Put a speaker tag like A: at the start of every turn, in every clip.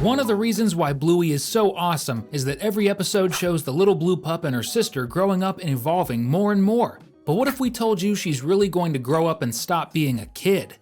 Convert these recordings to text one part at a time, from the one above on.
A: One of the reasons why Bluey is so awesome is that every episode shows the little blue pup and her sister growing up and evolving more and more. But what if we told you she's really going to grow up and stop being a kid?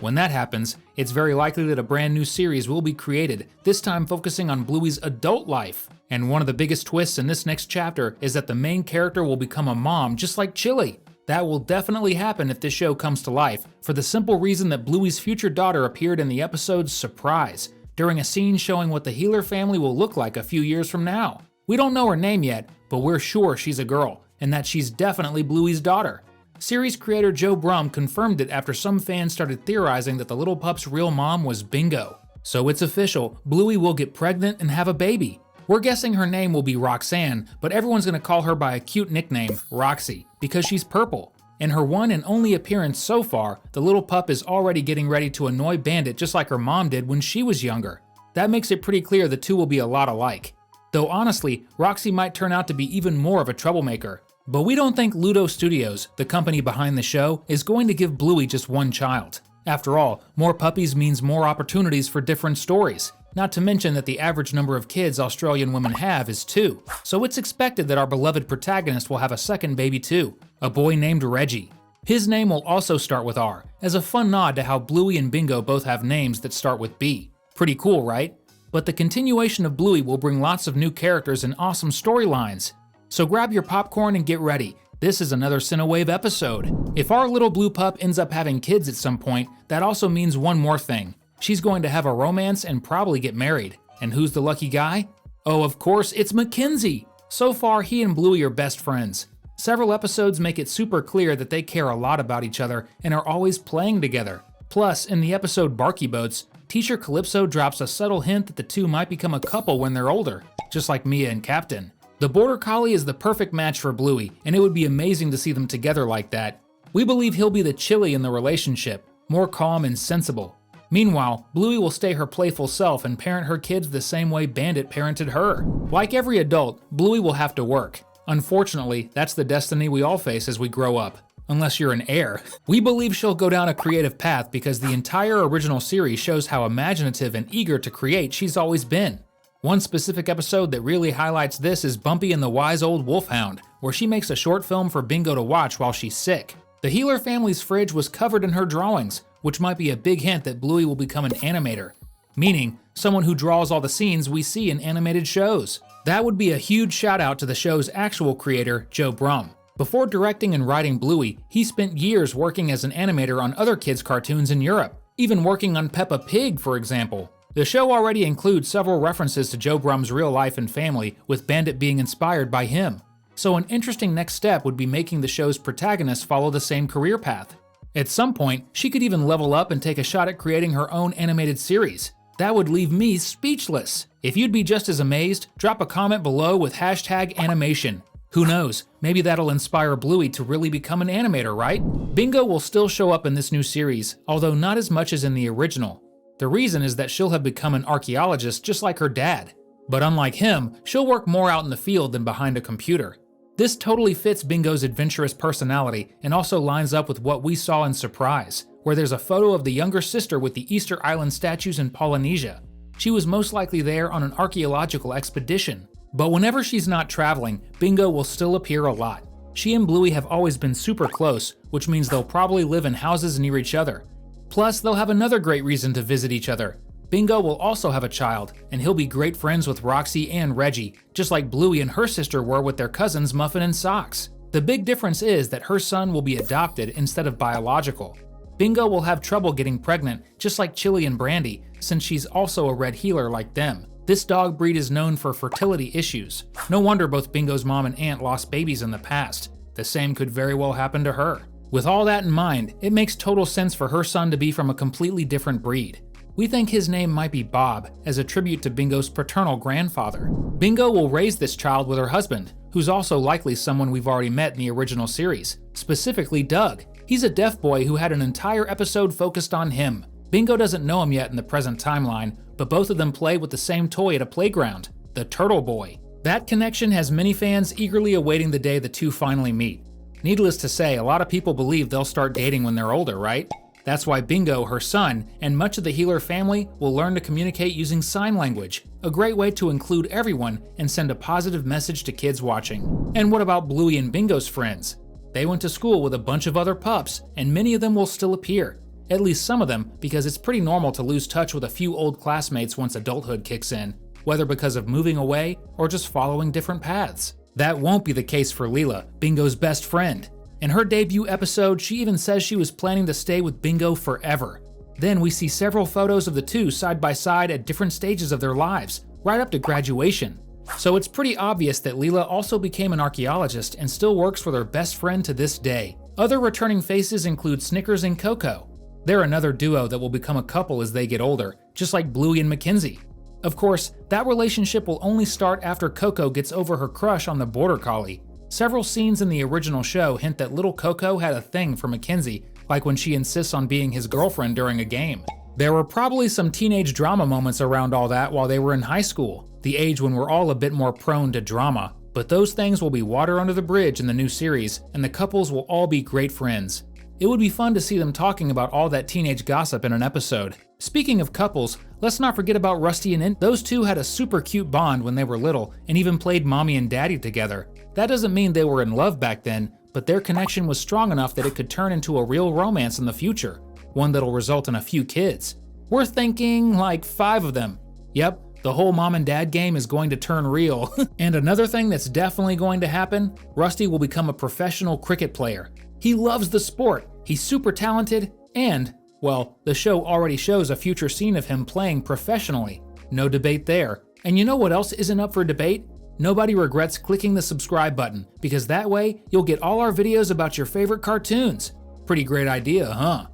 A: When that happens, it's very likely that a brand new series will be created, this time focusing on Bluey's adult life. And one of the biggest twists in this next chapter is that the main character will become a mom just like Chili. That will definitely happen if this show comes to life, for the simple reason that Bluey's future daughter appeared in the episode's Surprise, during a scene showing what the Healer family will look like a few years from now. We don't know her name yet, but we're sure she's a girl, and that she's definitely Bluey's daughter. Series creator Joe Brumm confirmed it after some fans started theorizing that the little pup's real mom was Bingo. So it's official, Bluey will get pregnant and have a baby. We're guessing her name will be Roxanne, but everyone's gonna call her by a cute nickname, Roxy, because she's purple. In her one and only appearance so far, the little pup is already getting ready to annoy Bandit just like her mom did when she was younger. That makes it pretty clear the two will be a lot alike. Though honestly, Roxy might turn out to be even more of a troublemaker. But we don't think Ludo Studios, the company behind the show, is going to give Bluey just one child. After all, more puppies means more opportunities for different stories. Not to mention that the average number of kids Australian women have is 2. So it's expected that our beloved protagonist will have a second baby too, a boy named Reggie. His name will also start with R, as a fun nod to how Bluey and Bingo both have names that start with B. Pretty cool, right? But the continuation of Bluey will bring lots of new characters and awesome storylines. So grab your popcorn and get ready. This is another Cinewave episode. If our little blue pup ends up having kids at some point, that also means one more thing. She's going to have a romance and probably get married. And who's the lucky guy? Oh, of course, it's McKenzie. So far, he and Bluey are best friends. Several episodes make it super clear that they care a lot about each other and are always playing together. Plus, in the episode Barky Boats, Teacher Calypso drops a subtle hint that the two might become a couple when they're older, just like Mia and Captain. The Border Collie is the perfect match for Bluey, and it would be amazing to see them together like that. We believe he'll be the Chili in the relationship, more calm and sensible. Meanwhile, Bluey will stay her playful self and parent her kids the same way Bandit parented her. Like every adult, Bluey will have to work. Unfortunately, that's the destiny we all face as we grow up. Unless you're an heir. We believe she'll go down a creative path because the entire original series shows how imaginative and eager to create she's always been. One specific episode that really highlights this is Bumpy and the Wise Old Wolfhound, where she makes a short film for Bingo to watch while she's sick. The Healer family's fridge was covered in her drawings, which might be a big hint that Bluey will become an animator, meaning someone who draws all the scenes we see in animated shows. That would be a huge shout out to the show's actual creator, Joe Brumm. Before directing and writing Bluey, he spent years working as an animator on other kids' cartoons in Europe, even working on Peppa Pig, for example. The show already includes several references to Joe Brumm's real life and family, with Bandit being inspired by him. So an interesting next step would be making the show's protagonist follow the same career path. At some point, she could even level up and take a shot at creating her own animated series. That would leave me speechless. If you'd be just as amazed, drop a comment below with #animation. Who knows, maybe that'll inspire Bluey to really become an animator, right? Bingo will still show up in this new series, although not as much as in the original. The reason is that she'll have become an archaeologist just like her dad. But unlike him, she'll work more out in the field than behind a computer. This totally fits Bingo's adventurous personality and also lines up with what we saw in Surprise, where there's a photo of the younger sister with the Easter Island statues in Polynesia. She was most likely there on an archaeological expedition. But whenever she's not traveling, Bingo will still appear a lot. She and Bluey have always been super close, which means they'll probably live in houses near each other. Plus, they'll have another great reason to visit each other. Bingo will also have a child, and he'll be great friends with Roxy and Reggie, just like Bluey and her sister were with their cousins Muffin and Socks. The big difference is that her son will be adopted instead of biological. Bingo will have trouble getting pregnant, just like Chili and Brandy, since she's also a red healer like them. This dog breed is known for fertility issues. No wonder both Bingo's mom and aunt lost babies in the past. The same could very well happen to her. With all that in mind, it makes total sense for her son to be from a completely different breed. We think his name might be Bob, as a tribute to Bingo's paternal grandfather. Bingo will raise this child with her husband, who's also likely someone we've already met in the original series, specifically Doug. He's a deaf boy who had an entire episode focused on him. Bingo doesn't know him yet in the present timeline, but both of them play with the same toy at a playground, the Turtle Boy. That connection has many fans eagerly awaiting the day the two finally meet. Needless to say, a lot of people believe they'll start dating when they're older, right? That's why Bingo, her son, and much of the Healer family will learn to communicate using sign language, a great way to include everyone and send a positive message to kids watching. And what about Bluey and Bingo's friends? They went to school with a bunch of other pups, and many of them will still appear. At least some of them, because it's pretty normal to lose touch with a few old classmates once adulthood kicks in, whether because of moving away or just following different paths. That won't be the case for Leela, Bingo's best friend. In her debut episode, she even says she was planning to stay with Bingo forever. Then we see several photos of the two side by side at different stages of their lives, right up to graduation. So it's pretty obvious that Leela also became an archaeologist and still works with her best friend to this day. Other returning faces include Snickers and Coco. They're another duo that will become a couple as they get older, just like Bluey and McKenzie. Of course, that relationship will only start after Coco gets over her crush on the border collie. Several scenes in the original show hint that little Coco had a thing for McKenzie, like when she insists on being his girlfriend during a game. There were probably some teenage drama moments around all that while they were in high school, the age when we're all a bit more prone to drama, but those things will be water under the bridge in the new series, and the couples will all be great friends. It would be fun to see them talking about all that teenage gossip in an episode. Speaking of couples, let's not forget about Rusty and Int. Those two had a super cute bond when they were little and even played mommy and daddy together. That doesn't mean they were in love back then, but their connection was strong enough that it could turn into a real romance in the future, one that'll result in a few kids. We're thinking like 5 of them. Yep, the whole mom and dad game is going to turn real. And another thing that's definitely going to happen, Rusty will become a professional cricket player. He loves the sport, he's super talented, and, well, the show already shows a future scene of him playing professionally. No debate there. And you know what else isn't up for debate? Nobody regrets clicking the subscribe button, because that way you'll get all our videos about your favorite cartoons. Pretty great idea, huh?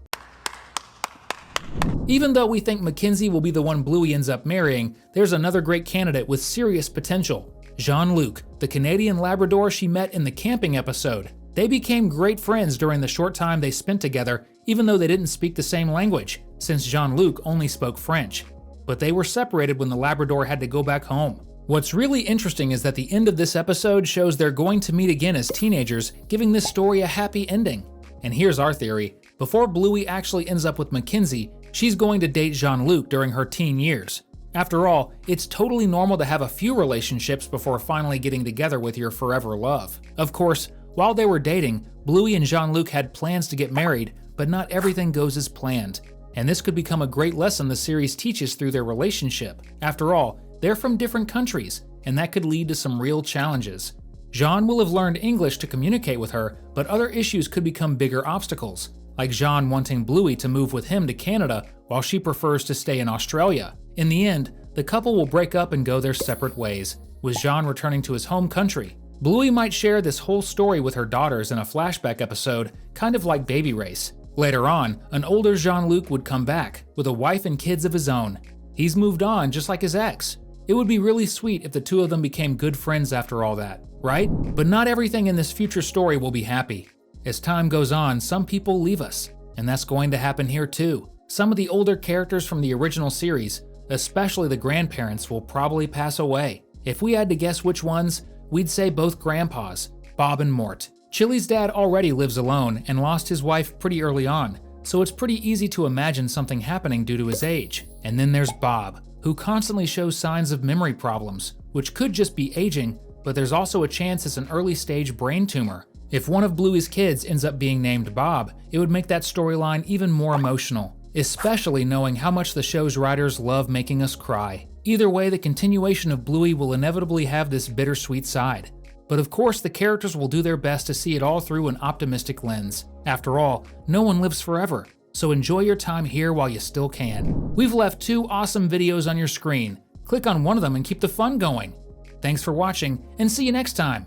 A: Even though we think McKenzie will be the one Bluey ends up marrying, there's another great candidate with serious potential. Jean-Luc, the Canadian Labrador she met in the camping episode. They became great friends during the short time they spent together, even though they didn't speak the same language, since Jean-Luc only spoke French. But they were separated when the Labrador had to go back home. What's really interesting is that the end of this episode shows they're going to meet again as teenagers, giving this story a happy ending. And here's our theory. Before Bluey actually ends up with McKenzie, she's going to date Jean-Luc during her teen years. After all, it's totally normal to have a few relationships before finally getting together with your forever love. Of course, while they were dating, Bluey and Jean-Luc had plans to get married, but not everything goes as planned. And this could become a great lesson the series teaches through their relationship. After all, they're from different countries, and that could lead to some real challenges. Jean will have learned English to communicate with her, but other issues could become bigger obstacles, like Jean wanting Bluey to move with him to Canada while she prefers to stay in Australia. In the end, the couple will break up and go their separate ways, with Jean returning to his home country. Bluey might share this whole story with her daughters in a flashback episode, kind of like Baby Race. Later on, an older Jean-Luc would come back, with a wife and kids of his own. He's moved on just like his ex. It would be really sweet if the two of them became good friends after all that, right? But not everything in this future story will be happy. As time goes on, some people leave us, and that's going to happen here too. Some of the older characters from the original series, especially the grandparents, will probably pass away. If we had to guess which ones, we'd say both grandpas, Bob and Mort. Chili's dad already lives alone and lost his wife pretty early on, so it's pretty easy to imagine something happening due to his age. And then there's Bob, who constantly shows signs of memory problems, which could just be aging, but there's also a chance it's an early stage brain tumor. If one of Bluey's kids ends up being named Bob, it would make that storyline even more emotional, especially knowing how much the show's writers love making us cry. Either way, the continuation of Bluey will inevitably have this bittersweet side. But of course, the characters will do their best to see it all through an optimistic lens. After all, no one lives forever, so enjoy your time here while you still can. We've left 2 awesome videos on your screen. Click on one of them and keep the fun going. Thanks for watching, and see you next time.